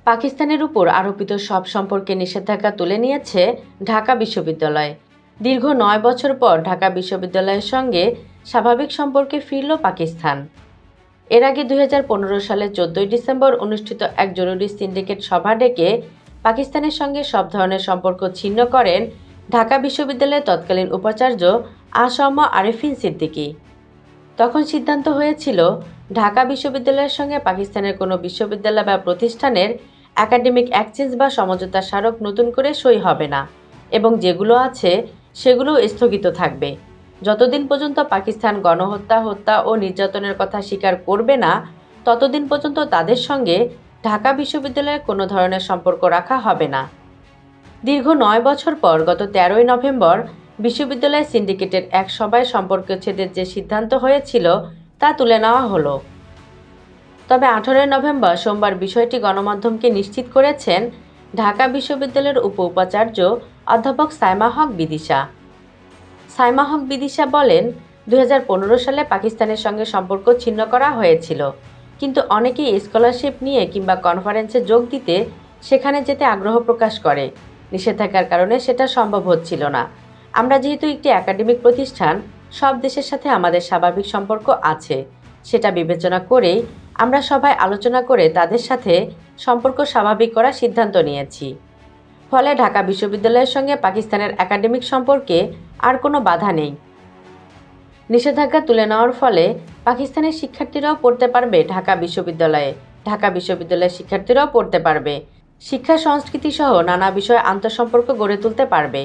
পাকিস্তানের উপর আরোপিত সব সম্পর্কে নিষেধাজ্ঞা তুলে নিয়েছে ঢাকা বিশ্ববিদ্যালয়। দীর্ঘ ৯ বছর পর ঢাকা বিশ্ববিদ্যালয়ের সঙ্গে স্বাভাবিক সম্পর্কে ফিরল পাকিস্তান। এর আগে ২০১৫ সালের ১৪ ডিসেম্বর অনুষ্ঠিত এক জরুরি সিন্ডিকেট সভা ডেকে পাকিস্তানের সঙ্গে সব ধরনের সম্পর্ক ছিন্ন করেন ঢাকা বিশ্ববিদ্যালয়ের তৎকালীন উপাচার্য আ.স.ম আরেফিন সিদ্দিকী। তখন সিদ্ধান্ত হয়েছিল ঢাকা বিশ্ববিদ্যালয়ের সঙ্গে পাকিস্তানের কোনো বিশ্ববিদ্যালয় বা প্রতিষ্ঠানের একাডেমিক এক্সচেঞ্জ বা সমঝোতা স্মারক নতুন করে সই হবে না এবং যেগুলো আছে সেগুলো স্থগিত থাকবে যতদিন পর্যন্ত পাকিস্তান গণহত্যা, হত্যা ও নির্যাতনের কথা স্বীকার করবে না ততদিন পর্যন্ত তাদের সঙ্গে ঢাকা বিশ্ববিদ্যালয়ের কোনো ধরনের সম্পর্ক রাখা হবে না। দীর্ঘ ৯ বছর পর গত ১৩ই নভেম্বর বিশ্ববিদ্যালয় সিন্ডিকেটের এক সভায় সম্পর্কচ্ছেদের যে সিদ্ধান্ত হয়েছিল তা তুলে নেওয়া হলো। তবে ১৮ই নভেম্বর সোমবার বিষয়টি গণমাধ্যমকে নিশ্চিত করেছেন ঢাকা বিশ্ববিদ্যালয়ের উপাচার্য অধ্যাপক সাইমা হক বিদিশা। সাইমা হক বিদিশা বলেন, ২০১৫ সালে পাকিস্তানের সঙ্গে সম্পর্ক ছিন্ন করা হয়েছিল, কিন্তু অনেকেই স্কলারশিপ নিয়ে কিংবা কনফারেন্সে যোগ দিতে সেখানে যেতে আগ্রহ প্রকাশ করে। নিষেধাজ্ঞার কারণে সেটা সম্ভব হচ্ছিল না। আমরা যেহেতু একটি একাডেমিক প্রতিষ্ঠান, সব দেশের সাথে আমাদের স্বাভাবিক সম্পর্ক আছে, সেটা বিবেচনা করেই আমরা সবাই আলোচনা করে তাদের সাথে সম্পর্ক স্বাভাবিক করার সিদ্ধান্ত নিয়েছি। ফলে ঢাকা বিশ্ববিদ্যালয়ের সঙ্গে পাকিস্তানের একাডেমিক সম্পর্কে আর কোনো বাধা নেই। নিষেধাজ্ঞা তুলে নেওয়ার ফলে পাকিস্তানের শিক্ষার্থীরাও পড়তে পারবে ঢাকা বিশ্ববিদ্যালয়ে, ঢাকা বিশ্ববিদ্যালয়ের শিক্ষার্থীরাও পড়তে পারবে। শিক্ষা, সংস্কৃতি সহ নানা বিষয়ে আন্তঃসম্পর্ক গড়ে তুলতে পারবে।